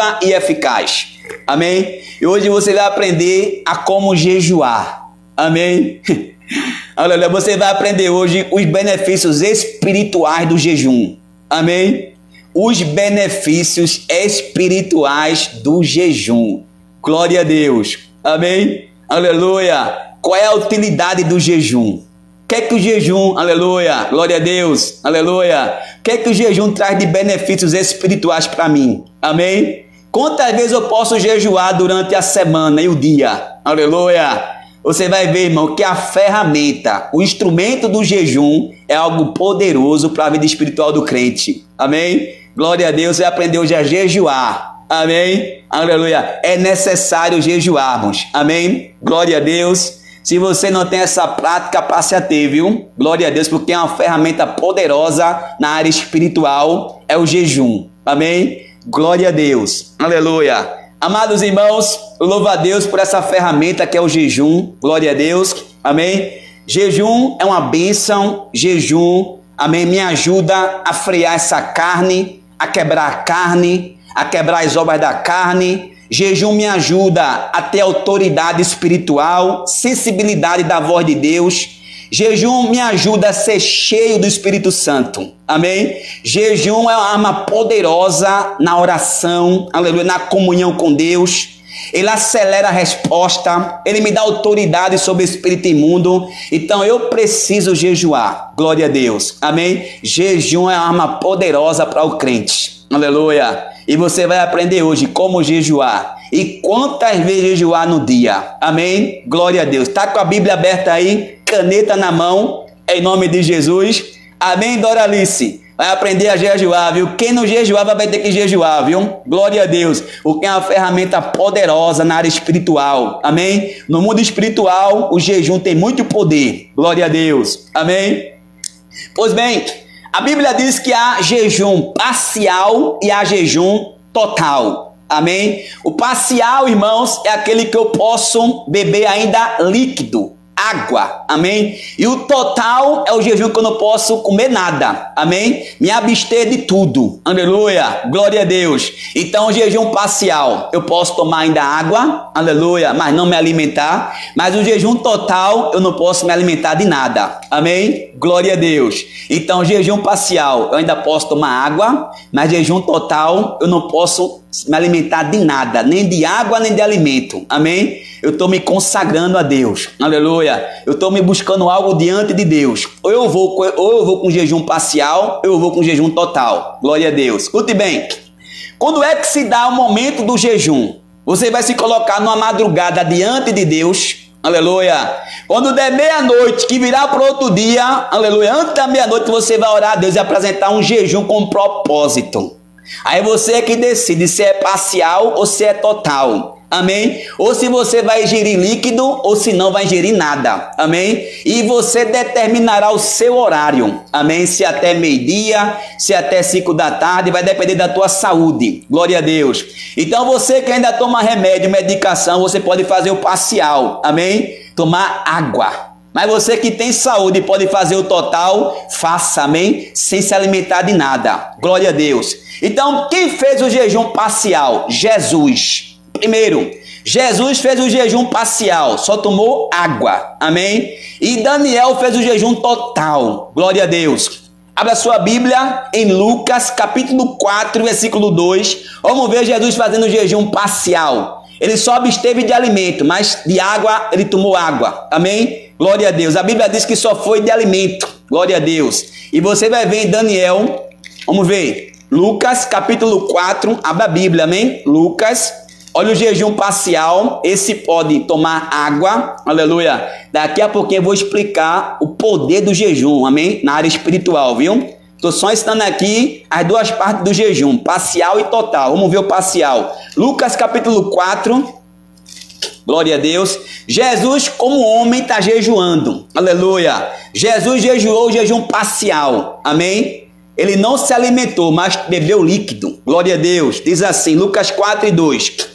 efetiva e eficaz. Amém? E hoje você vai aprender a como jejuar. Amém? Aleluia. Você vai aprender hoje os benefícios espirituais do jejum. Amém? Os benefícios espirituais do jejum. Glória a Deus. Amém? Aleluia. Qual é a utilidade do jejum? O que é que o jejum, aleluia, glória a Deus, aleluia. O que é que o jejum traz de benefícios espirituais para mim? Amém? Quantas vezes eu posso jejuar durante a semana e o dia? Aleluia. Você vai ver, irmão, que a ferramenta, o instrumento do jejum é algo poderoso para a vida espiritual do crente. Amém? Glória a Deus, você aprendeu hoje a jejuar. Amém? Aleluia. É necessário jejuarmos. Amém? Glória a Deus. Se você não tem essa prática, passe a ter, viu? Glória a Deus, porque é uma ferramenta poderosa na área espiritual, é o jejum. Amém? Glória a Deus. Aleluia. Amados irmãos, louvo a Deus por essa ferramenta que é o jejum. Glória a Deus. Amém? Jejum é uma bênção. Jejum, amém, me ajuda a frear essa carne, a quebrar a carne, a quebrar as obras da carne. Jejum me ajuda a ter autoridade espiritual, sensibilidade da voz de Deus. Jejum me ajuda a ser cheio do Espírito Santo. Amém? Jejum é uma arma poderosa na oração, aleluia, na comunhão com Deus. Ele acelera a resposta, ele me dá autoridade sobre o espírito imundo. Então eu preciso jejuar. Glória a Deus. Amém? Jejum é uma arma poderosa para o crente. Aleluia. E você vai aprender hoje como jejuar e quantas vezes jejuar no dia. Amém? Glória a Deus. Está com a Bíblia aberta aí, caneta na mão, em nome de Jesus. Amém, Doralice? Vai aprender a jejuar, viu? Quem não jejuava vai ter que jejuar, viu? Glória a Deus. Porque é uma ferramenta poderosa na área espiritual. Amém? No mundo espiritual, o jejum tem muito poder. Glória a Deus. Amém? Pois bem, a Bíblia diz que há jejum parcial e há jejum total. Amém? O parcial, irmãos, é aquele que eu posso beber ainda líquido, água. Amém? E o total é o jejum que eu não posso comer nada. Amém? Me abster de tudo. Aleluia. Glória a Deus. Então, o jejum parcial, eu posso tomar ainda água. Aleluia. Mas não me alimentar. Mas o jejum total, eu não posso me alimentar de nada. Amém? Glória a Deus. Então, jejum parcial, eu ainda posso tomar água. Mas jejum total, eu não posso me alimentar de nada. Nem de água, nem de alimento. Amém? Eu estou me consagrando a Deus. Aleluia. Eu estou me buscando algo diante de Deus. Ou eu vou com jejum parcial, ou eu vou com jejum total. Glória a Deus. Escute bem. Quando é que se dá o momento do jejum? Você vai se colocar numa madrugada diante de Deus. Aleluia. Quando der meia-noite, que virar para outro dia, aleluia, antes da meia-noite você vai orar a Deus e apresentar um jejum com propósito. Aí você é que decide se é parcial ou se é total. Amém? Ou se você vai ingerir líquido ou se não vai ingerir nada. Amém? E você determinará o seu horário. Amém? Se até meio-dia, se até 5 da tarde, vai depender da tua saúde. Glória a Deus. Então você que ainda toma remédio, medicação, você pode fazer o parcial. Amém? Tomar água. Mas você que tem saúde e pode fazer o total, faça, amém? Sem se alimentar de nada. Glória a Deus. Então, quem fez o jejum parcial? Jesus. Primeiro, Jesus fez o jejum parcial, só tomou água, amém? E Daniel fez o jejum total, glória a Deus. Abra sua Bíblia em Lucas, capítulo 4, versículo 2. Vamos ver Jesus fazendo o jejum parcial. Ele só absteve de alimento, mas de água ele tomou água, amém? Glória a Deus. A Bíblia diz que só foi de alimento, glória a Deus. E você vai ver em Daniel, vamos ver, Lucas, capítulo 4, abra a Bíblia, amém? Lucas. Olha o jejum parcial, esse pode tomar água, aleluia. Daqui a pouquinho eu vou explicar o poder do jejum, amém? Na área espiritual, viu? Estou só ensinando aqui as duas partes do jejum, parcial e total. Vamos ver o parcial. Lucas capítulo 4, glória a Deus. Jesus como homem está jejuando, aleluia. Jesus jejuou o jejum parcial, amém? Ele não se alimentou, mas bebeu líquido, glória a Deus. Diz assim, Lucas 4 e 2.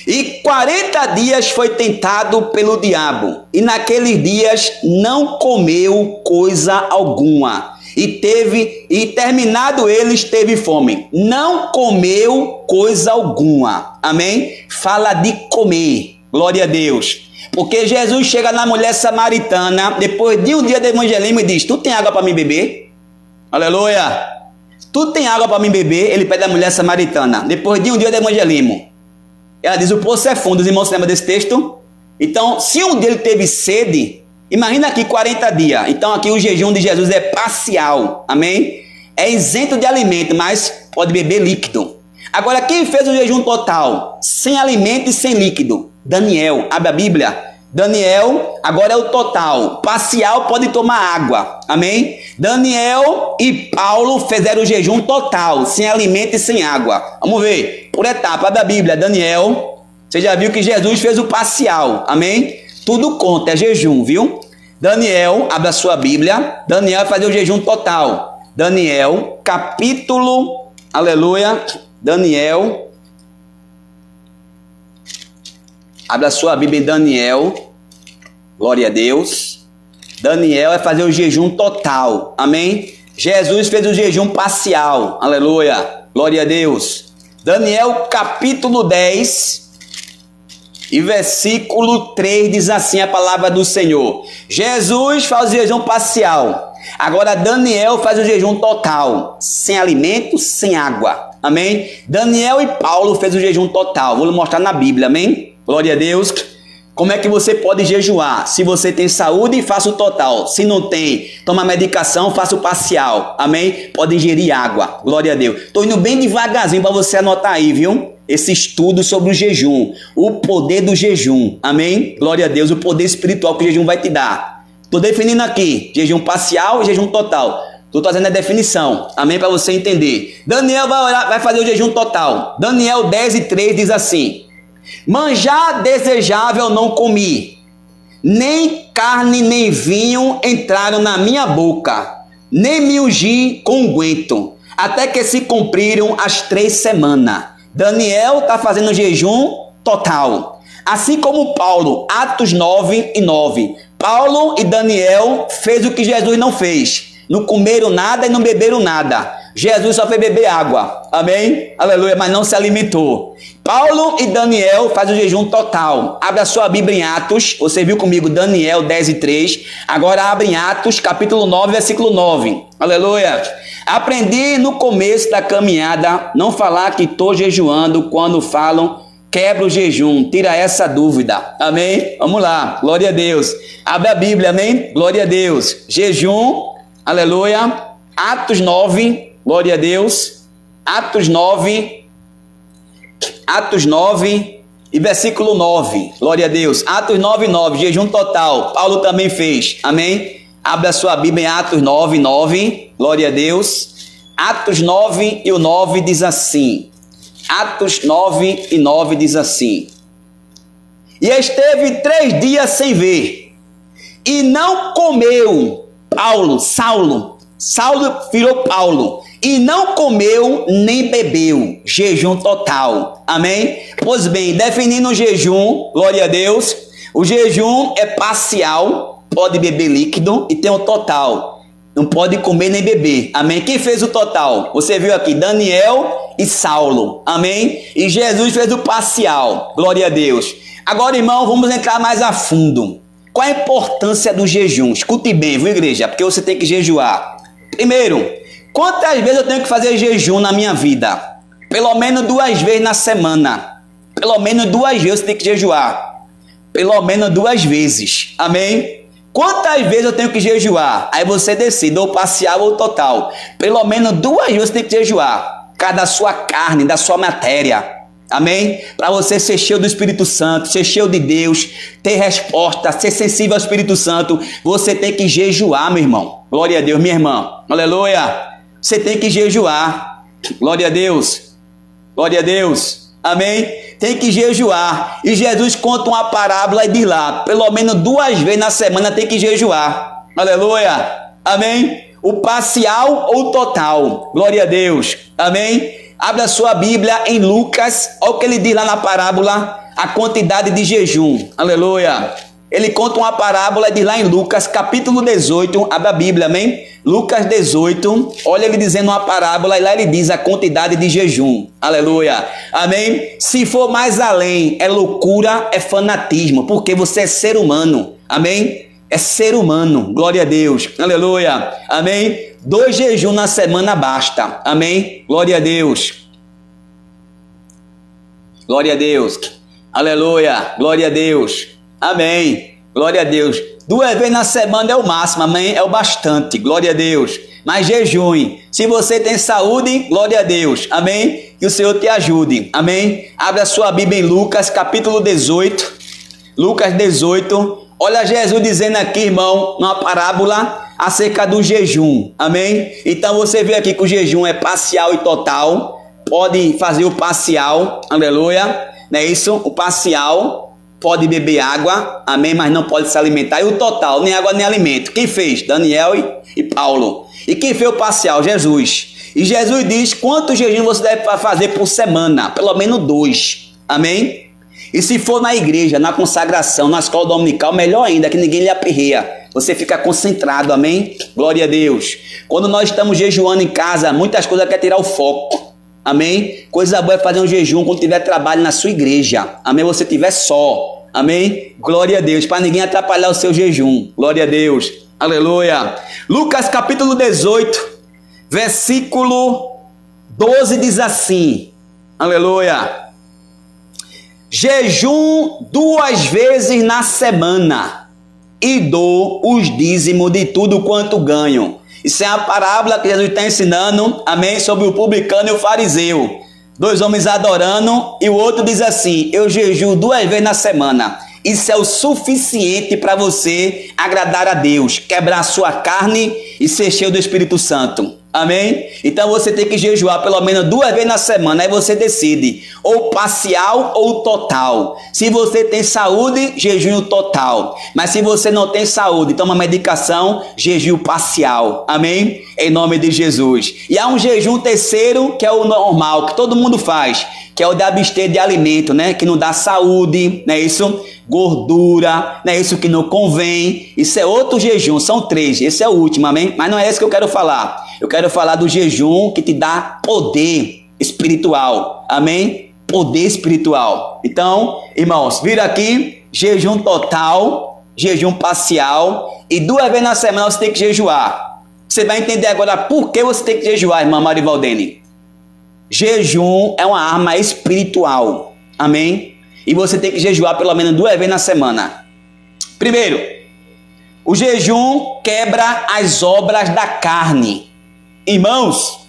E 40 dias foi tentado pelo diabo, e naqueles dias não comeu coisa alguma. e terminado eles, teve fome. Não comeu coisa alguma. Amém? Fala de comer. Glória a Deus. Porque Jesus chega na mulher samaritana, depois de um dia de evangelismo, e diz: tu tem água para mim beber? Aleluia. Tu tem água para mim beber? Ele pede à mulher samaritana, depois de um dia de evangelismo. Ela diz: o poço é fundo. Os irmãos se lembram desse texto? Então, se um dia ele teve sede, imagina aqui 40 dias. Então aqui o jejum de Jesus é parcial. Amém? É isento de alimento, mas pode beber líquido. Agora, quem fez o jejum total, sem alimento e sem líquido? Daniel. Abre a Bíblia. Daniel, agora é o total. Parcial, pode tomar água. Amém? Daniel e Paulo fizeram o jejum total, sem alimento e sem água. Vamos ver, por etapa da Bíblia. Daniel, você já viu que Jesus fez o parcial. Amém? Tudo conta, é jejum, viu? Daniel, abre a sua Bíblia. Daniel vai fazer o jejum total. Daniel, capítulo, aleluia, Daniel, abre a sua Bíblia em Daniel, glória a Deus. Daniel vai fazer o jejum total, amém? Jesus fez o jejum parcial, aleluia, glória a Deus. Daniel, capítulo 10, e versículo 3 diz assim a palavra do Senhor. Jesus faz o jejum parcial. Agora Daniel faz o jejum total, sem alimento, sem água. Amém? Daniel e Paulo fez o jejum total. Vou lhe mostrar na Bíblia, amém? Glória a Deus. Como é que você pode jejuar? Se você tem saúde, faça o total. Se não tem, toma medicação, faça o parcial. Amém? Pode ingerir água. Glória a Deus. Estou indo bem devagarzinho para você anotar aí, viu? Esse estudo sobre o jejum, o poder do jejum, amém? Glória a Deus, o poder espiritual que o jejum vai te dar. Estou definindo aqui, jejum parcial e jejum total. Estou trazendo a definição, amém? Para você entender. Daniel vai orar, vai fazer o jejum total. Daniel 10:3 diz assim: manjar desejável não comi, nem carne nem vinho entraram na minha boca, nem me ungi com unguento, até que se cumpriram as 3 semanas. Daniel está fazendo jejum total. Assim como Paulo, Atos 9:9. Paulo e Daniel fez o que Jesus não fez. Não comeram nada e não beberam nada. Jesus só foi beber água. Amém? Aleluia, mas não se alimentou. Paulo e Daniel fazem o jejum total. Abre a sua Bíblia em Atos. Você viu comigo Daniel 10:3. Agora abre em Atos, capítulo 9, versículo 9. Aleluia. Aprendi no começo da caminhada não falar que estou jejuando. Quando falam, quebra o jejum. Tira essa dúvida. Amém? Vamos lá. Glória a Deus. Abre a Bíblia. Amém? Glória a Deus. Jejum. Aleluia. Atos 9. Glória a Deus. Atos 9. Atos 9 e versículo 9. Glória a Deus. Atos 9:9. Jejum total. Paulo também fez. Amém? Abre a sua Bíblia em Atos 9:9. Glória a Deus. Atos 9 e o 9 diz assim. Atos 9:9 diz assim: e esteve 3 dias sem ver, e não comeu. Saulo virou Paulo, e não comeu nem bebeu. Jejum total. Amém? Pois bem, definindo o jejum, glória a Deus, o jejum é parcial, pode beber líquido, e tem o total. Não pode comer nem beber. Amém? Quem fez o total? Você viu aqui, Daniel e Saulo. Amém? E Jesus fez o parcial. Glória a Deus. Agora, irmão, vamos entrar mais a fundo. Qual a importância do jejum? Escute bem, viu, igreja? Porque você tem que jejuar. Primeiro, quantas vezes eu tenho que fazer jejum na minha vida? Pelo menos 2 vezes na semana. Pelo menos 2 vezes você tem que jejuar. Pelo menos 2 vezes. Amém? Quantas vezes eu tenho que jejuar? Aí você decide, ou parcial ou total. Pelo menos 2 vezes você tem que jejuar. Por causa da sua carne, da sua matéria. Amém? Para você ser cheio do Espírito Santo, ser cheio de Deus, ter resposta, ser sensível ao Espírito Santo, você tem que jejuar, meu irmão. Glória a Deus, minha irmã. Aleluia. Você tem que jejuar. Glória a Deus. Glória a Deus. Amém? Tem que jejuar. E Jesus conta uma parábola e diz lá, pelo menos 2 vezes na semana tem que jejuar. Aleluia. Amém? O parcial ou o total. Glória a Deus. Amém? Abre a sua Bíblia em Lucas. Olha o que ele diz lá na parábola, a quantidade de jejum. Aleluia. ele conta uma parábola, diz lá em Lucas, capítulo 18, abre a Bíblia, amém? Lucas 18, olha ele dizendo uma parábola, e lá ele diz a quantidade de jejum, aleluia, amém? Se for mais além, é loucura, é fanatismo, porque você é ser humano, amém? É ser humano, glória a Deus, aleluia, amém? 2 jejuns na semana basta, amém? Glória a Deus, glória a Deus, aleluia, glória a Deus, amém, glória a Deus. 2 vezes na semana é o máximo, amém? É o bastante, glória a Deus. Mas jejum, se você tem saúde, glória a Deus, amém? Que o Senhor te ajude, amém? Abre a sua Bíblia em Lucas, capítulo 18, Lucas 18, olha Jesus dizendo aqui, irmão, numa parábola acerca do jejum, amém? Então você vê aqui que o jejum é parcial e total, pode fazer o parcial, aleluia, não é isso? O parcial pode beber água, amém, mas não pode se alimentar, e o total, nem água nem alimento. Quem fez? Daniel e Paulo. E quem fez o parcial? Jesus. E Jesus diz quantos jejuns você deve fazer por semana, pelo menos 2, amém? E se for na igreja, na consagração, na escola dominical, melhor ainda, que ninguém lhe aperreia. Você fica concentrado, amém? Glória a Deus. Quando nós estamos jejuando em casa, muitas coisas querem tirar o foco, amém? Coisa boa é fazer um jejum quando tiver trabalho na sua igreja, amém? Você tiver só, amém? Glória a Deus, para ninguém atrapalhar o seu jejum, glória a Deus, aleluia. Lucas capítulo 18, versículo 12 diz assim, aleluia. Jejum 2 vezes na semana e dou os dízimos de tudo quanto ganho. Isso é a parábola que Jesus está ensinando, amém, sobre o publicano e o fariseu. 2 homens adorando e o outro diz assim, eu jejuo 2 vezes na semana. Isso é o suficiente para você agradar a Deus, quebrar a sua carne e ser cheio do Espírito Santo. Amém? Então você tem que jejuar pelo menos 2 vezes na semana. Aí você decide, ou parcial ou total. Se você tem saúde, jejum total. Mas se você não tem saúde, toma medicação, jejum parcial. Amém? Em nome de Jesus. E há um jejum terceiro, que é o normal, que todo mundo faz, que é o de abster de alimento, né? Que não dá saúde, não é isso? Gordura, não é isso que não convém. Isso é outro jejum, são 3. Esse é o último, amém? Mas não é esse que eu quero falar. Eu quero falar do jejum que te dá poder espiritual, amém? Poder espiritual. Então, irmãos, vira aqui, jejum total, jejum parcial, e 2 vezes na semana você tem que jejuar. Você vai entender agora por que você tem que jejuar, irmã Marivaldene. Jejum é uma arma espiritual, amém? E você tem que jejuar pelo menos 2 vezes na semana. Primeiro, o jejum quebra as obras da carne. Irmãos,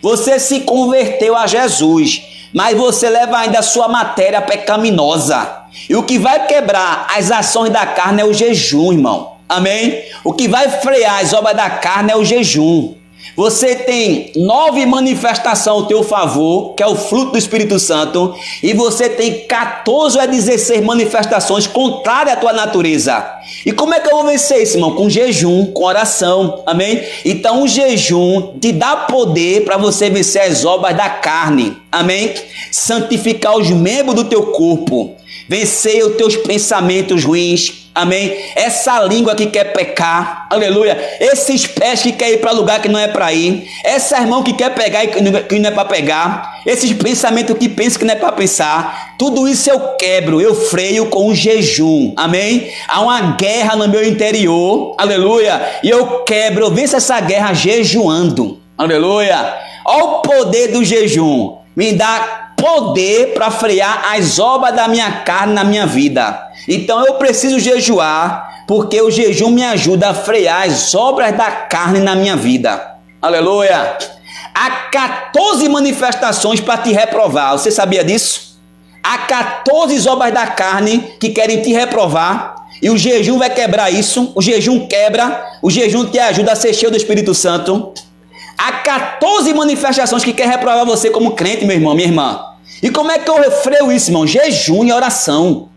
você se converteu a Jesus, mas você leva ainda a sua matéria pecaminosa. E o que vai quebrar as ações da carne é o jejum, irmão. Amém? O que vai frear as obras da carne é o jejum. Você tem 9 manifestações ao teu favor, que é o fruto do Espírito Santo, e você tem 14 a 16 manifestações contrárias à tua natureza. E como é que eu vou vencer isso, irmão? Com jejum, com oração, amém? Então o jejum te dá poder para você vencer as obras da carne, amém? Santificar os membros do teu corpo, vencer os teus pensamentos ruins, amém? Essa língua que quer pecar, aleluia. Esses pés que quer ir para lugar que não é para ir. Essa mão que quer pegar e que não é para pegar. Esses pensamentos que pensa que não é para pensar. Tudo isso eu quebro, eu freio com o jejum, amém? Há uma guerra no meu interior, aleluia. E eu quebro, eu venço essa guerra jejuando, aleluia. Olha o poder do jejum. Me dá poder para frear as obras da minha carne na minha vida. Então eu preciso jejuar, porque o jejum me ajuda a frear as obras da carne na minha vida. Aleluia! Há 14 manifestações para te reprovar. Você sabia disso? Há 14 obras da carne que querem te reprovar. E o jejum vai quebrar isso. O jejum quebra. O jejum te ajuda a ser cheio do Espírito Santo. Há 14 manifestações que querem reprovar você como crente, meu irmão, minha irmã. E como é que eu freio isso, irmão? Jejum e oração.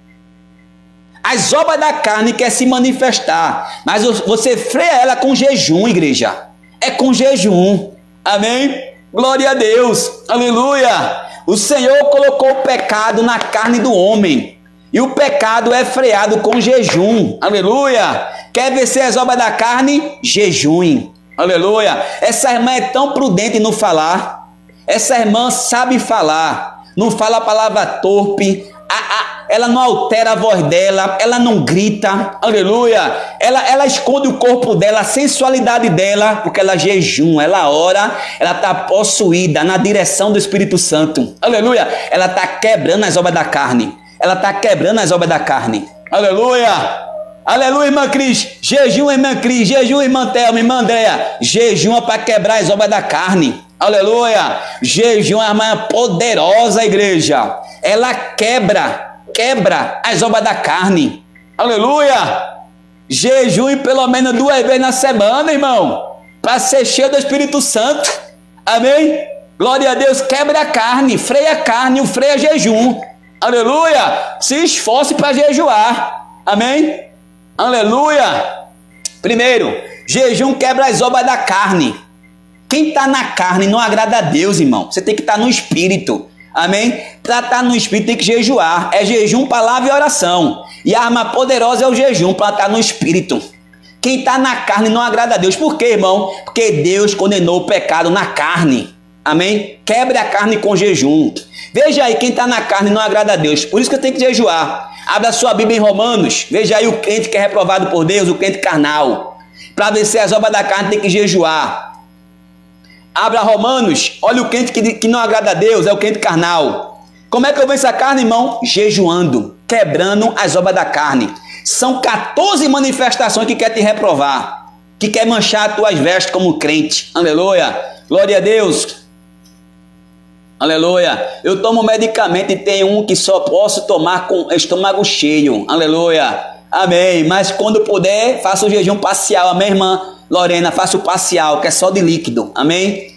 As obras da carne querem se manifestar, mas você freia ela com jejum, igreja. É com jejum. Amém? Glória a Deus. Aleluia. O Senhor colocou o pecado na carne do homem. E o pecado é freado com jejum. Aleluia. Quer vencer as obras da carne? Jejum. Aleluia. Essa irmã é tão prudente no falar. Essa irmã sabe falar. Não fala a palavra torpe. Ela não altera a voz dela. Ela não grita. Aleluia. Ela esconde o corpo dela, a sensualidade dela, porque ela jejum, ela ora, ela está possuída na direção do Espírito Santo. Aleluia. Ela está quebrando as obras da carne. Ela está quebrando as obras da carne. Aleluia. Aleluia, irmã Cris. Jejum, irmã Cris. Jejum, irmã Thelma, irmã Andréia. Jejum para quebrar as obras da carne. Aleluia. Jejum é uma poderosa, igreja. Ela quebra as obras da carne. Aleluia. Jejum pelo menos 2 vezes na semana, irmão. Para ser cheio do Espírito Santo. Amém? Glória a Deus. Quebra a carne. Freia a carne. O freia jejum. Aleluia. Se esforce para jejuar. Amém? Aleluia. Primeiro, jejum quebra as obras da carne. Quem está na carne não agrada a Deus, irmão. Você tem que estar no Espírito. Amém? Para estar no Espírito tem que jejuar. É jejum, palavra e oração. E a arma poderosa é o jejum para estar no Espírito. Quem está na carne não agrada a Deus. Por quê, irmão? Porque Deus condenou o pecado na carne. Amém? Quebre a carne com jejum. Veja aí, quem está na carne não agrada a Deus. Por isso que eu tenho que jejuar. Abra sua Bíblia em Romanos. Veja aí o crente que é reprovado por Deus, o crente carnal. Para vencer as obras da carne tem que jejuar. Abra Romanos. Olha o crente que não agrada a Deus, é o crente carnal. Como é que eu venço a carne, irmão? Jejuando, quebrando as obras da carne. São 14 manifestações que quer te reprovar, que quer manchar as tuas vestes como crente. Aleluia. Glória a Deus. Aleluia. Eu tomo medicamento e tem um que só posso tomar com estômago cheio. Aleluia. Amém. Mas quando puder, faço o jejum parcial. Amém, irmã Lorena? Faço o parcial, que é só de líquido. Amém?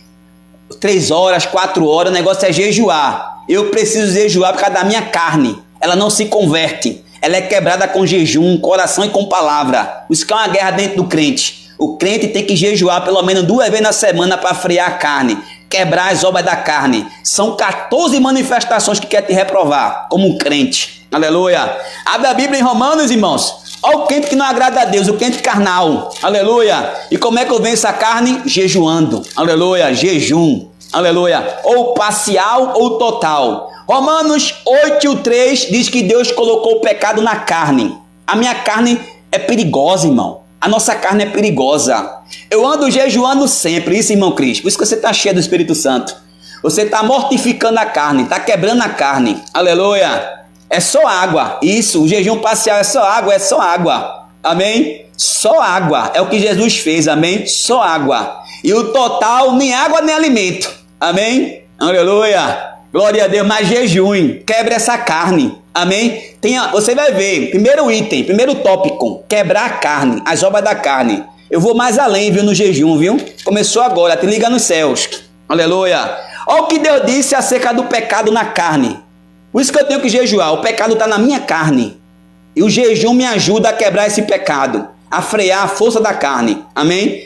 3 horas, 4 horas, o negócio é jejuar. Eu preciso jejuar por causa da minha carne. Ela não se converte. Ela é quebrada com jejum, coração e com palavra. Isso que é uma guerra dentro do crente. O crente tem que jejuar pelo menos 2 vezes na semana para frear a carne. Quebrar as obras da carne. São 14 manifestações que quer te reprovar como um crente. Aleluia. Abre a Bíblia em Romanos, irmãos. Olha o crente que não agrada a Deus, o crente carnal. Aleluia. E como é que eu venço a carne? Jejuando. Aleluia. Jejum. Aleluia. Ou parcial ou total. Romanos 8:3 diz que Deus colocou o pecado na carne. A minha carne é perigosa, irmão. A nossa carne é perigosa. Eu ando jejuando sempre, isso, irmão Cris. Por isso que você está cheio do Espírito Santo. Você está mortificando a carne, está quebrando a carne. Aleluia. É só água. Isso, o jejum parcial é só água, é só água. Amém? Só água. É o que Jesus fez, amém? Só água. E o total, nem água nem alimento. Amém? Aleluia. Glória a Deus, mas jejum. Quebre essa carne. Amém? Você vai ver, primeiro item, primeiro tópico, quebrar a carne, as obras da carne. Eu vou mais além, viu, no jejum, viu? Começou agora, te liga nos céus. Aleluia. Olha o que Deus disse acerca do pecado na carne. Por isso que eu tenho que jejuar, o pecado está na minha carne. E o jejum me ajuda a quebrar esse pecado, a frear a força da carne. Amém?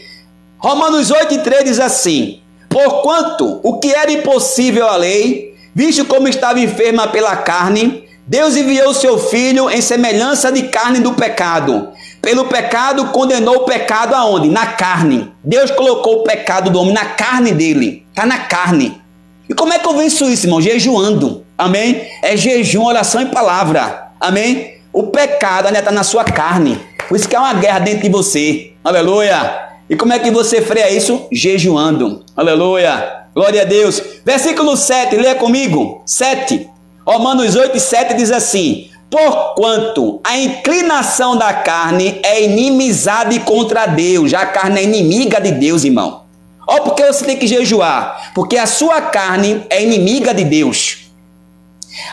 Romanos 8:3 diz assim: porquanto o que era impossível à lei, visto como estava enferma pela carne, Deus enviou seu Filho em semelhança de carne do pecado. Pelo pecado condenou o pecado aonde? Na carne. Deus colocou o pecado do homem na carne dele. Está na carne. E como é que eu venço isso, irmão? Jejuando. Amém? É jejum, oração e palavra. Amém? O pecado ainda está na sua carne. Por isso que é uma guerra dentro de você. Aleluia. E como é que você freia isso? Jejuando. Aleluia. Glória a Deus. Versículo 7, leia comigo. 7. Romanos 8:7 diz assim: porquanto a inclinação da carne é inimizade contra Deus. Já a carne é inimiga de Deus, irmão. Ó, porque você tem que jejuar? Porque a sua carne é inimiga de Deus.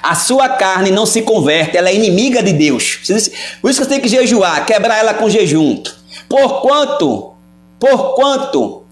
A sua carne não se converte, ela é inimiga de Deus. Por isso que você tem que jejuar, quebrar ela com jejum. Porquanto,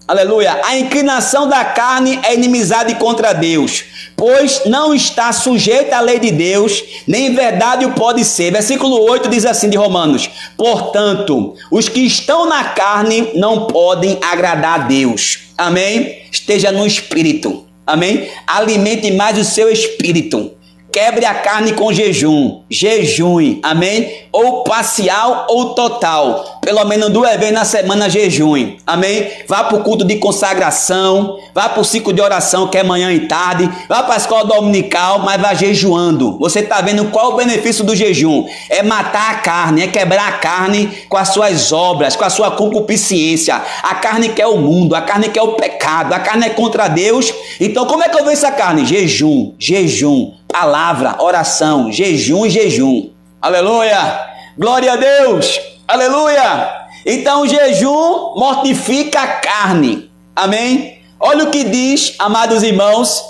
aleluia, a inclinação da carne é inimizade contra Deus, pois não está sujeita à lei de Deus, nem em verdade o pode ser. Versículo 8 diz assim de Romanos: portanto, os que estão na carne não podem agradar a Deus. Amém? Esteja no Espírito. Amém? Alimente mais o seu espírito. Quebre a carne com jejum. Jejue, amém? Ou parcial ou total. Pelo menos 2 vezes na semana jejue, amém? Vá para o culto de consagração, vá para o ciclo de oração que é manhã e tarde, vá para a escola dominical, mas vá jejuando. Você está vendo qual o benefício do jejum? É matar a carne, é quebrar a carne com as suas obras, com a sua concupiscência. A carne quer o mundo, a carne quer o pecado, a carne é contra Deus. Então como é que eu venço a carne? Jejum, jejum. Palavra, oração, jejum e jejum. Aleluia! Glória a Deus! Aleluia! Então o jejum mortifica a carne. Amém? Olha o que diz, amados irmãos,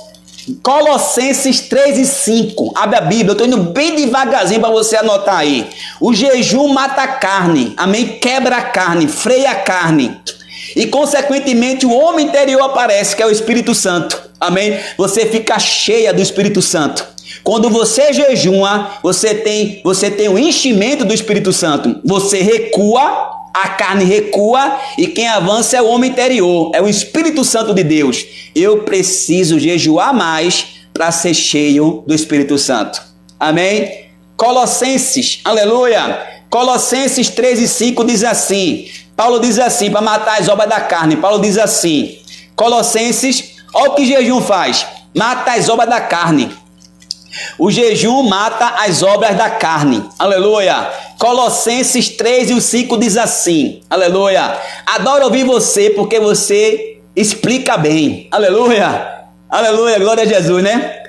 Colossenses 3:5. Abre a Bíblia, eu estou indo bem devagarzinho para você anotar aí. O jejum mata a carne. Amém? Quebra a carne, freia a carne. E consequentemente o homem interior aparece, que é o Espírito Santo. Amém? Você fica cheia do Espírito Santo. Quando você jejua, você tem o enchimento do Espírito Santo. Você recua, a carne recua, e quem avança é o homem interior, é o Espírito Santo de Deus. Eu preciso jejuar mais para ser cheio do Espírito Santo. Amém? Colossenses, aleluia. Colossenses 3:5 diz assim. Paulo diz assim, para matar as obras da carne. Paulo diz assim, Colossenses, olha o que jejum faz. Mata as obras da carne. O jejum mata as obras da carne. Aleluia. Colossenses 3:5 diz assim. Aleluia. Adoro ouvir você porque você explica bem. Aleluia. Aleluia. Glória a Jesus, né?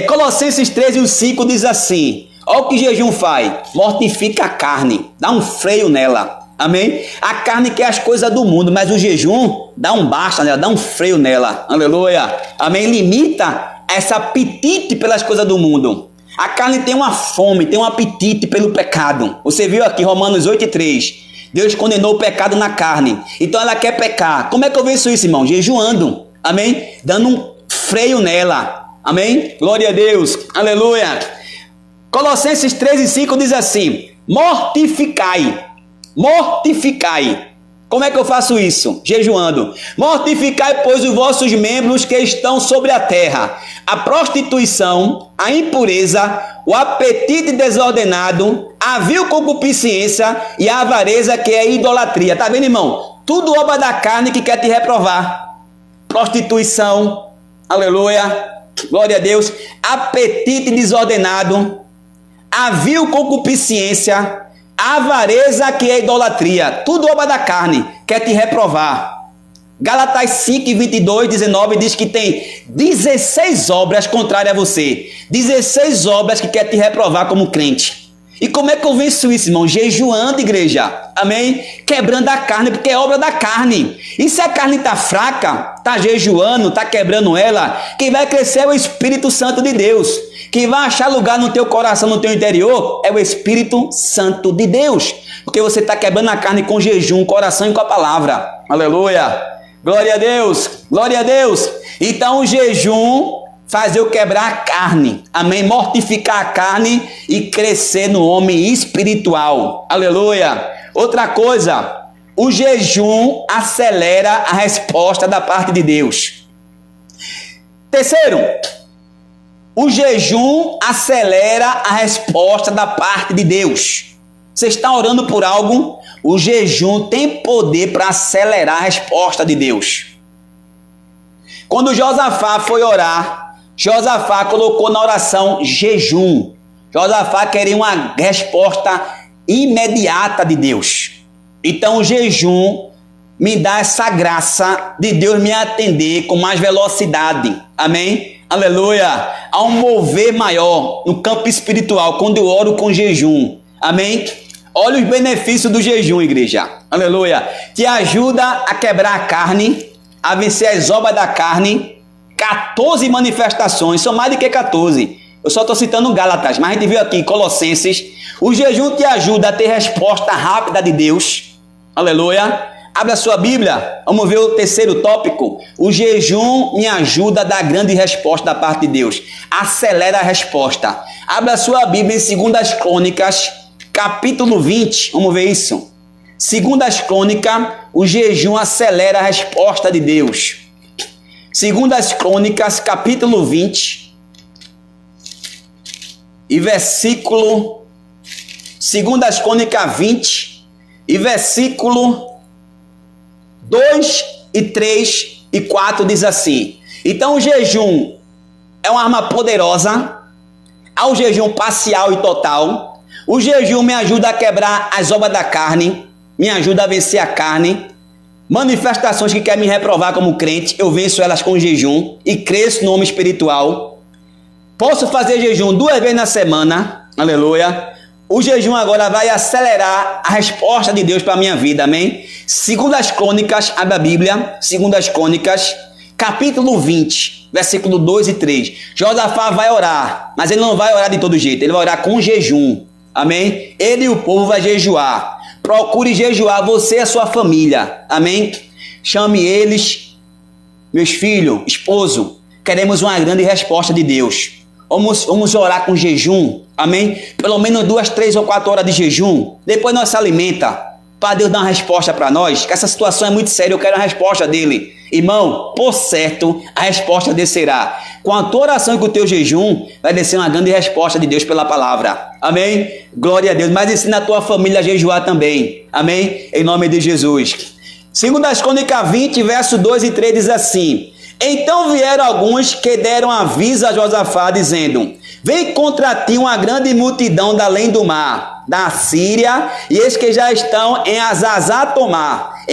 Colossenses 3:5 diz assim. Olha o que jejum faz. Mortifica a carne. Dá um freio nela. Amém? A carne quer as coisas do mundo, mas o jejum dá um basta nela, dá um freio nela. Aleluia. Amém? Limita esse apetite pelas coisas do mundo. A carne tem uma fome, tem um apetite pelo pecado. Você viu aqui Romanos 8:3. Deus condenou o pecado na carne. Então ela quer pecar. Como é que eu venço isso, irmão? Jejuando. Amém? Dando um freio nela. Amém? Glória a Deus. Aleluia. Colossenses 3:5 diz assim: mortificai. Mortificai. Como é que eu faço isso? Jejuando. Mortificai, pois, os vossos membros que estão sobre a terra: a prostituição, a impureza, o apetite desordenado, a vil concupiscência e a avareza, que é a idolatria. Tá vendo, irmão? Tudo obra da carne que quer te reprovar. Prostituição, aleluia, glória a Deus. Apetite desordenado, a vil concupiscência, a avareza, que é a idolatria. Tudo obra da carne, quer te reprovar. Gálatas 5:22-19 diz que tem 16 obras contrárias a você. 16 obras que quer te reprovar como crente. E como é que eu venço isso, irmão? Jejuando, igreja. Amém? Quebrando a carne, porque é obra da carne. E se a carne está fraca, está jejuando, está quebrando ela, quem vai crescer é o Espírito Santo de Deus. Quem vai achar lugar no teu coração, no teu interior, é o Espírito Santo de Deus. Porque você está quebrando a carne com jejum, coração e com a palavra. Aleluia. Glória a Deus. Glória a Deus. Então o jejum faz eu quebrar a carne. Amém? Mortificar a carne e crescer no homem espiritual. Aleluia. Outra coisa, o jejum acelera a resposta da parte de Deus. Terceiro, o jejum acelera a resposta da parte de Deus. Você está orando por algo? O jejum tem poder para acelerar a resposta de Deus. Quando Josafá foi orar, Josafá colocou na oração jejum. Josafá queria uma resposta imediata de Deus. Então o jejum me dá essa graça de Deus me atender com mais velocidade. Amém? Aleluia. Há um mover maior no campo espiritual quando eu oro com jejum. Amém? Olha os benefícios do jejum, igreja. Aleluia. Te ajuda a quebrar a carne, a vencer as obras da carne. 14 manifestações, são mais do que 14. Eu só estou citando Gálatas, mas a gente viu aqui Colossenses. O jejum te ajuda a ter resposta rápida de Deus. Aleluia. Abre a sua Bíblia. Vamos ver o terceiro tópico. O jejum me ajuda a dar grande resposta da parte de Deus. Acelera a resposta. Abre a sua Bíblia em 2 Crônicas, capítulo 20. Vamos ver isso. 2 Crônicas, o jejum acelera a resposta de Deus. 2 Crônicas, capítulo 20. e versículo 2 Crônicas 20 e versículo 2 e 3 e 4 diz assim: então o jejum é uma arma poderosa. Há o jejum parcial e total. O jejum me ajuda a quebrar as obras da carne, me ajuda a vencer a carne. Manifestações que querem me reprovar como crente, eu venço elas com jejum e cresço no homem espiritual. Posso fazer jejum 2 vezes na semana, aleluia. O jejum agora vai acelerar a resposta de Deus para a minha vida, amém? 2 Crônicas, abre a Bíblia, 2 Crônicas, capítulo 20, versículo 2 e 3. Josafá vai orar, mas ele não vai orar de todo jeito, ele vai orar com jejum, amém? Ele e o povo vai jejuar. Procure jejuar, você e a sua família, amém? Chame eles, meus filhos, esposo, queremos uma grande resposta de Deus. Vamos orar com jejum, amém? Pelo menos 2, 3 ou 4 horas de jejum. Depois nós se alimenta, para Deus dar uma resposta para nós, que essa situação é muito séria, eu quero a resposta dele. Irmão, por certo, a resposta descerá. Com a tua oração e com o teu jejum, vai descer uma grande resposta de Deus pela palavra. Amém? Glória a Deus. Mas ensina a tua família a jejuar também. Amém? Em nome de Jesus. 2 Crônicas 20, verso 2 e 3 diz assim: então vieram alguns que deram aviso a Josafá, dizendo: vem contra ti uma grande multidão da além do mar, da Síria, e eis que já estão em Azazon-Tomar,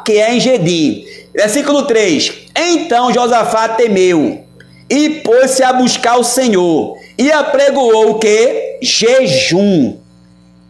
que é em Gedim. Versículo 3. Então Josafá temeu e pôs-se a buscar o Senhor, e apregoou o que? Jejum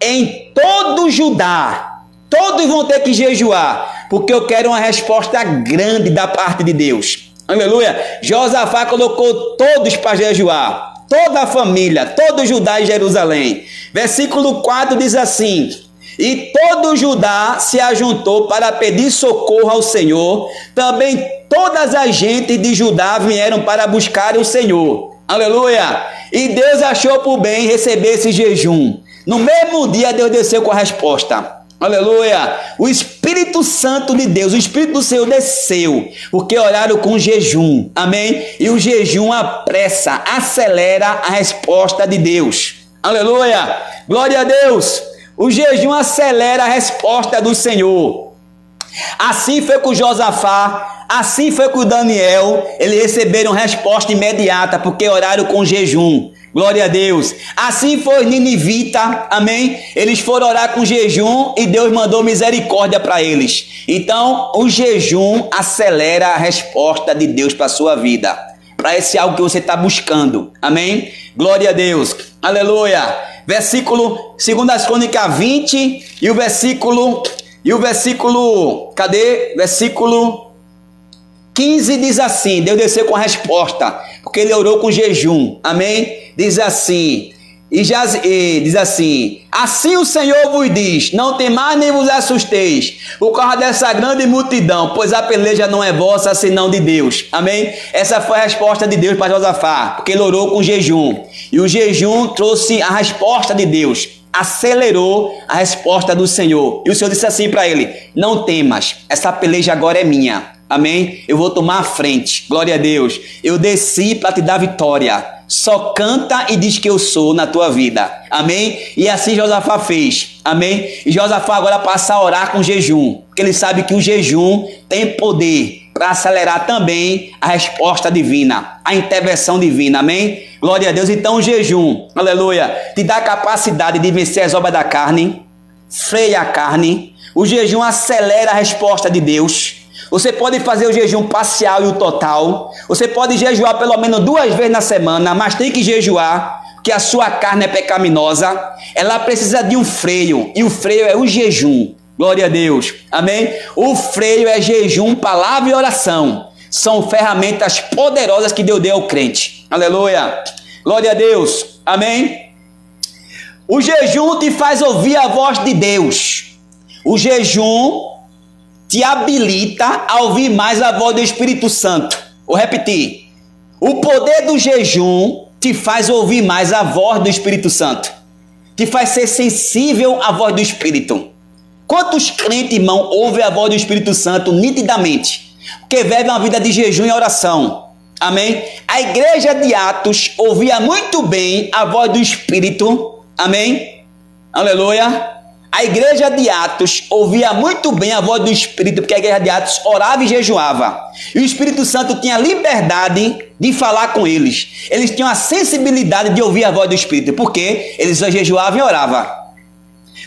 em todo Judá. Todos vão ter que jejuar, porque eu quero uma resposta grande da parte de Deus. Aleluia. Josafá colocou todos para jejuar, toda a família, todo Judá e Jerusalém. Versículo 4 diz assim: e todo Judá se ajuntou para pedir socorro ao Senhor. Também todas as gentes de Judá vieram para buscar o Senhor. Aleluia. E Deus achou por bem receber esse jejum. No mesmo dia Deus desceu com a resposta. Aleluia. O Espírito Santo de Deus, o Espírito do Senhor desceu, porque oraram com jejum, amém? E o jejum apressa, acelera a resposta de Deus. Aleluia. Glória a Deus. O jejum acelera a resposta do Senhor. Assim foi com Josafá, assim foi com Daniel. Eles receberam resposta imediata, porque oraram com jejum. Glória a Deus. Assim foi Ninivita, amém? Eles foram orar com jejum e Deus mandou misericórdia para eles. Então, o jejum acelera a resposta de Deus para a sua vida, para esse algo que você está buscando, amém? Glória a Deus, aleluia. Versículo, 2 Crônicas 20 e o versículo, cadê? Versículo 15 diz assim: Deus desceu com a resposta, porque ele orou com jejum, amém? Diz assim, diz assim: assim o Senhor vos diz, não temais nem vos assusteis, por causa dessa grande multidão, pois a peleja não é vossa, senão de Deus. Amém? Essa foi a resposta de Deus para Josafá, porque ele orou com jejum, e o jejum trouxe a resposta de Deus, acelerou a resposta do Senhor. E o Senhor disse assim para ele: não temas, essa peleja agora é minha. Amém? Eu vou tomar a frente. Glória a Deus. Eu desci para te dar vitória. Só canta e diz que eu sou na tua vida. Amém? E assim Josafá fez. Amém? E Josafá agora passa a orar com jejum, porque ele sabe que o jejum tem poder para acelerar também a resposta divina, a intervenção divina. Amém? Glória a Deus. Então o jejum, aleluia, te dá a capacidade de vencer as obras da carne, freia a carne. O jejum acelera a resposta de Deus. Você pode fazer o jejum parcial e o total. Você pode jejuar pelo menos 2 vezes na semana, mas tem que jejuar, porque a sua carne é pecaminosa. Ela precisa de um freio, e o freio é o jejum. Glória a Deus. Amém? O freio é jejum, palavra e oração. São ferramentas poderosas que Deus deu ao crente. Aleluia. Glória a Deus. Amém? O jejum te faz ouvir a voz de Deus. O jejum te habilita a ouvir mais a voz do Espírito Santo. Vou repetir. O poder do jejum te faz ouvir mais a voz do Espírito Santo. Te faz ser sensível à voz do Espírito. Quantos crentes, irmão, ouvem a voz do Espírito Santo nitidamente? Porque vivem uma vida de jejum e oração. Amém? A igreja de Atos ouvia muito bem a voz do Espírito. Amém? Aleluia. A igreja de Atos ouvia muito bem a voz do Espírito, porque a igreja de Atos orava e jejuava. E o Espírito Santo tinha liberdade de falar com eles. Eles tinham a sensibilidade de ouvir a voz do Espírito, porque eles só jejuavam e oravam.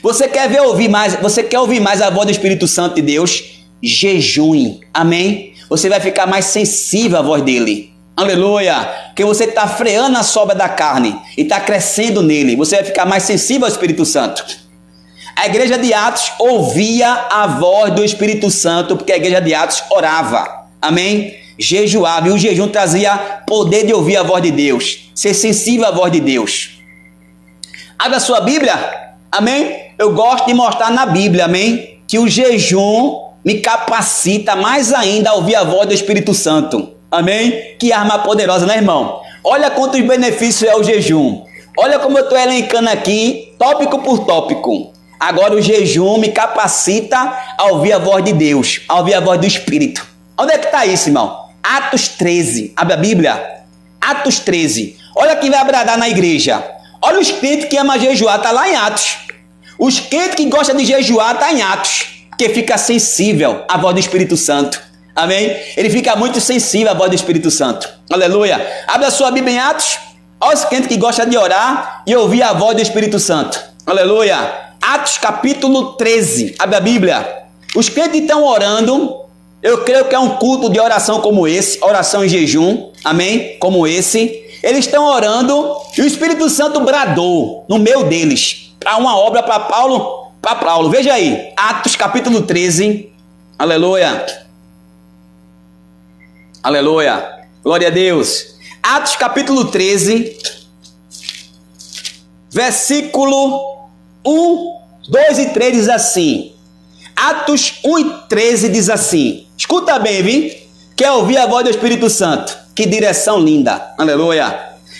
Você quer ouvir mais a voz do Espírito Santo de Deus? Jejue. Amém? Você vai ficar mais sensível à voz dele. Aleluia. Porque você está freando a sobra da carne e está crescendo nele. Você vai ficar mais sensível ao Espírito Santo. A igreja de Atos ouvia a voz do Espírito Santo, porque a igreja de Atos orava. Amém? Jejuava. E o jejum trazia poder de ouvir a voz de Deus. Ser sensível à voz de Deus. Abre a sua Bíblia. Amém? Eu gosto de mostrar na Bíblia, amém? Que o jejum me capacita mais ainda a ouvir a voz do Espírito Santo. Amém? Que arma poderosa, né, irmão? Olha quantos benefícios é o jejum. Olha como eu estou elencando aqui, tópico por tópico. Agora o jejum me capacita a ouvir a voz de Deus, a ouvir a voz do Espírito. Onde é que está isso, irmão? Atos 13. Abre a Bíblia. Atos 13. Olha quem vai bradar na igreja. Olha os crentes que amam jejuar, está lá em Atos. Os crentes que gostam de jejuar, está em Atos. Porque fica sensível à voz do Espírito Santo. Amém? Ele fica muito sensível à voz do Espírito Santo. Aleluia. Abre a sua Bíblia em Atos. Olha os crentes que gostam de orar e ouvir a voz do Espírito Santo. Aleluia. Atos capítulo 13. Abre a Bíblia. Os crentes estão orando. Eu creio que é um culto de oração como esse. Oração em jejum. Amém? Como esse. Eles estão orando e o Espírito Santo bradou no meio deles. Para uma obra para Paulo. Veja aí. Atos capítulo 13. Aleluia. Aleluia. Glória a Deus. Atos capítulo 13. Versículo 1, 2 e 3 diz assim. Atos 1 e 13 diz assim. Escuta bem, viu? Quer ouvir a voz do Espírito Santo? Que direção linda. Aleluia.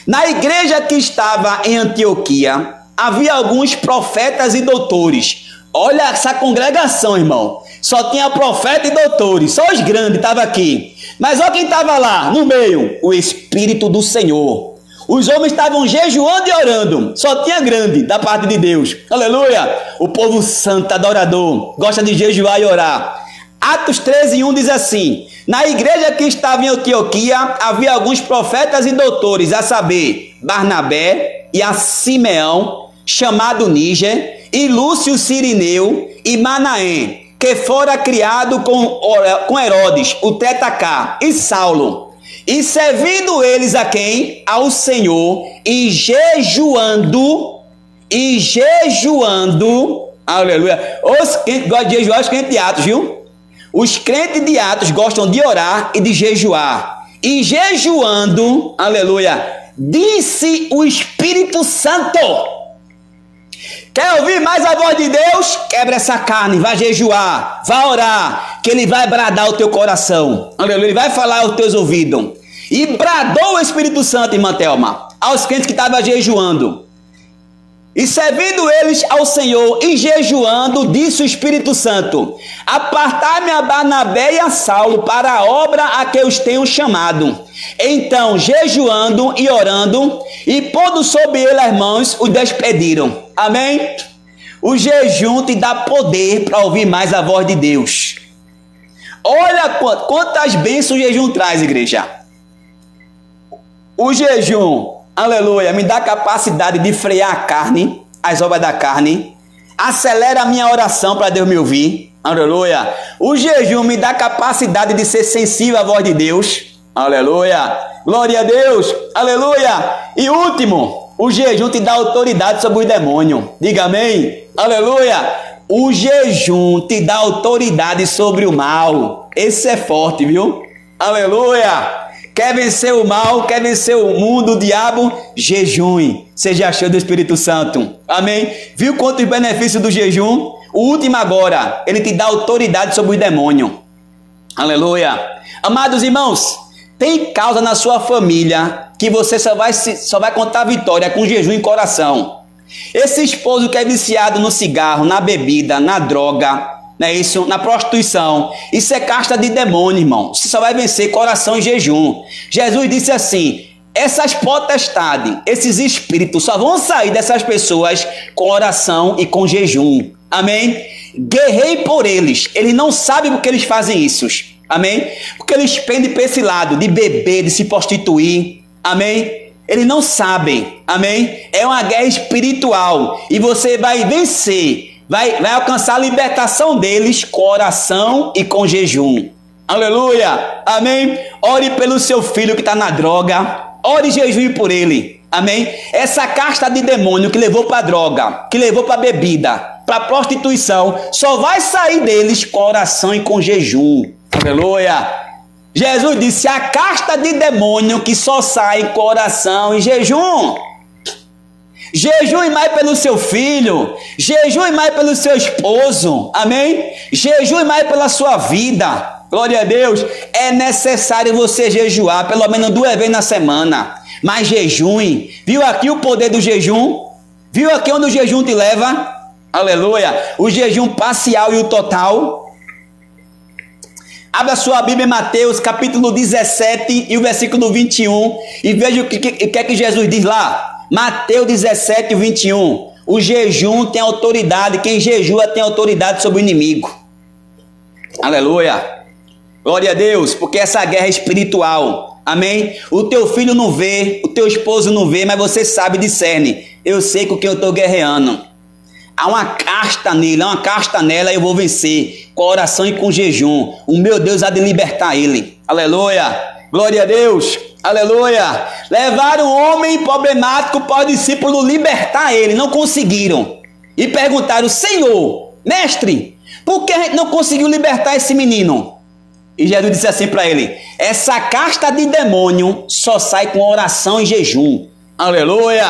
Na igreja que estava em Antioquia, havia alguns profetas e doutores. Olha essa congregação, irmão. Só tinha profeta e doutores. Só os grandes estavam aqui. Mas olha quem estava lá, no meio. O Espírito do Senhor. Os homens estavam jejuando e orando. Só tinha grande da parte de Deus. Aleluia. O povo santo, adorador, gosta de jejuar e orar. Atos 13, 1 diz assim. Na igreja que estava em Antioquia, havia alguns profetas e doutores, a saber, Barnabé e a Simeão, chamado Níger, e Lúcio Cirineu e Manaém, que fora criado com Herodes, o Tetacá, e Saulo. E servindo eles a quem? Ao Senhor, e jejuando, aleluia. Os crentes gostam de jejuar, os crentes de Atos, viu? Os crentes de Atos gostam de orar e de jejuar. E jejuando, aleluia, disse o Espírito Santo. Quer ouvir mais a voz de Deus? Quebra essa carne, vai jejuar, vai orar, que ele vai bradar o teu coração. Aleluia, ele vai falar aos teus ouvidos. E bradou o Espírito Santo, irmã Thelma, aos crentes que estavam jejuando. E servindo eles ao Senhor e jejuando, disse o Espírito Santo: apartai-me a Barnabé e a Saulo para a obra a que os tenho chamado. Então, jejuando e orando, e pondo sobre ele as mãos, os despediram. Amém? O jejum te dá poder para ouvir mais a voz de Deus. Olha quantas bênçãos o jejum traz, igreja. O jejum, aleluia, me dá capacidade de frear a carne, as obras da carne. Acelera a minha oração para Deus me ouvir. Aleluia. O jejum me dá capacidade de ser sensível à voz de Deus. Aleluia. Glória a Deus. Aleluia. E último, o jejum te dá autoridade sobre os demônios. Diga amém. Aleluia. O jejum te dá autoridade sobre o mal. Esse é forte, viu? Aleluia. Quer vencer o mal, quer vencer o mundo, o diabo? Jejum. Seja cheio do Espírito Santo. Amém? Viu quantos benefícios do jejum? O último agora, ele te dá autoridade sobre os demônios. Aleluia. Amados irmãos, tem causa na sua família que você só vai contar vitória com jejum em coração. Esse esposo que é viciado no cigarro, na bebida, na droga, não é isso? Na prostituição. Isso é casta de demônio, irmão. Você só vai vencer com oração e jejum. Jesus disse assim: essas potestades, esses espíritos só vão sair dessas pessoas com oração e com jejum. Amém? Guerrei por eles. Eles não sabem por que eles fazem isso. Amém? Porque eles pendem para esse lado de beber, de se prostituir. Amém? Eles não sabem. Amém? É uma guerra espiritual. E você vai vencer. Vai alcançar a libertação deles com oração e com jejum. Aleluia. Amém? Ore pelo seu filho que está na droga. Ore e jejue por ele. Amém? Essa casta de demônio que levou para a droga, que levou para a bebida, para a prostituição, só vai sair deles com oração e com jejum. Aleluia. Jesus disse: a casta de demônio que só sai com oração e jejum. Jejue mais pelo seu filho, jejue mais pelo seu esposo, amém? Jejue mais pela sua vida, glória a Deus. É necessário você jejuar pelo menos 2 vezes na semana, mas jejue. Viu aqui o poder do jejum? Viu aqui onde o jejum te leva? Aleluia. O jejum parcial e o total. Abra sua Bíblia em Mateus capítulo 17 e o versículo 21 e veja o que é que Jesus diz lá. Mateus 17, 21. O jejum tem autoridade. Quem jejua tem autoridade sobre o inimigo. Aleluia. Glória a Deus. Porque essa guerra é espiritual. Amém? O teu filho não vê, o teu esposo não vê, mas você sabe, discerne. Eu sei com quem eu estou guerreando. Há uma casta nele, há uma casta nela, eu vou vencer. Com oração e com jejum. O meu Deus há de libertar ele. Aleluia. Glória a Deus. Aleluia. Levaram um homem problemático para o discípulo libertar ele. Não conseguiram. E perguntaram: Senhor, mestre, por que a gente não conseguiu libertar esse menino? E Jesus disse assim para ele: essa casta de demônio só sai com oração e jejum. Aleluia.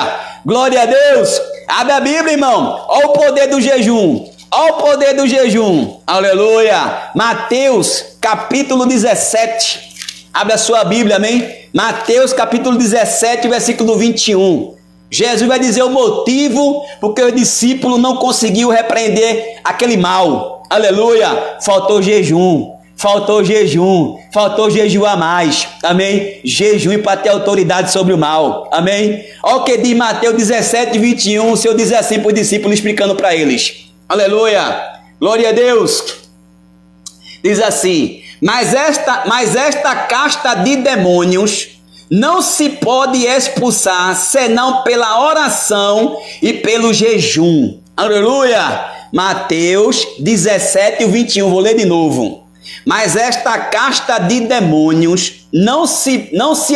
Glória a Deus. Abre a Bíblia, irmão. Olha o poder do jejum. Olha o poder do jejum. Aleluia. Mateus capítulo 17. Abre a sua Bíblia, amém? Mateus capítulo 17, versículo 21. Jesus vai dizer o motivo porque o discípulo não conseguiu repreender aquele mal. Aleluia. Faltou jejum. Faltou jejum. Faltou jejuar mais. Amém? Jejum para ter autoridade sobre o mal. Amém? Olha o que diz Mateus 17, 21. O Senhor diz assim para os discípulos, explicando para eles. Aleluia. Glória a Deus. Diz assim: Mas esta casta de demônios não se pode expulsar senão pela oração e pelo jejum. Aleluia! Mateus 17, 21, vou ler de novo. Mas esta casta de demônios não se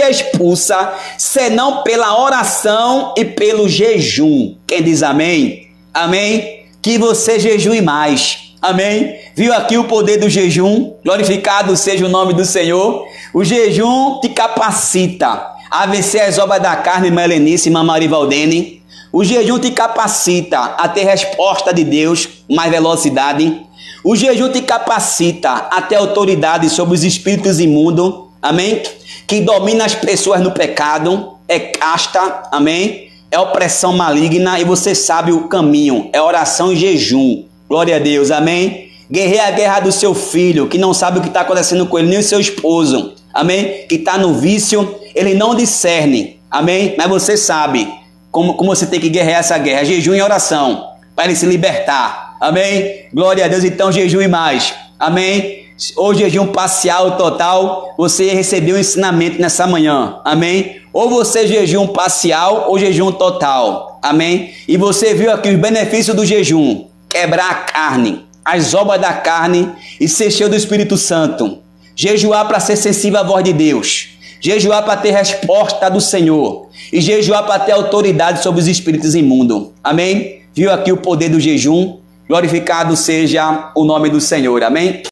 expulsa senão pela oração e pelo jejum. Quem diz amém? Amém? Que você jejue mais. Amém? Viu aqui o poder do jejum? Glorificado seja o nome do Senhor. O jejum te capacita a vencer as obras da carne, irmã Helenice, irmã Maria Valdene. O jejum te capacita a ter resposta de Deus com mais velocidade. O jejum te capacita a ter autoridade sobre os espíritos imundos. Amém? Que domina as pessoas no pecado. É casta. Amém? É opressão maligna e você sabe o caminho. É oração e jejum. Glória a Deus, amém? Guerreia a guerra do seu filho, que não sabe o que está acontecendo com ele, nem o seu esposo, amém? Que está no vício, ele não discerne, amém? Mas você sabe como você tem que guerrear essa guerra, jejum e oração, para ele se libertar, amém? Glória a Deus, então jejum mais, amém? Ou jejum parcial, total, você recebeu um ensinamento nessa manhã, amém? Ou você jejum parcial ou jejum total, amém? E você viu aqui os benefícios do jejum. Quebrar a carne, as obras da carne e ser cheio do Espírito Santo. Jejuar para ser sensível à voz de Deus. Jejuar para ter resposta do Senhor. E jejuar para ter autoridade sobre os espíritos imundos. Amém? Viu aqui o poder do jejum? Glorificado seja o nome do Senhor. Amém?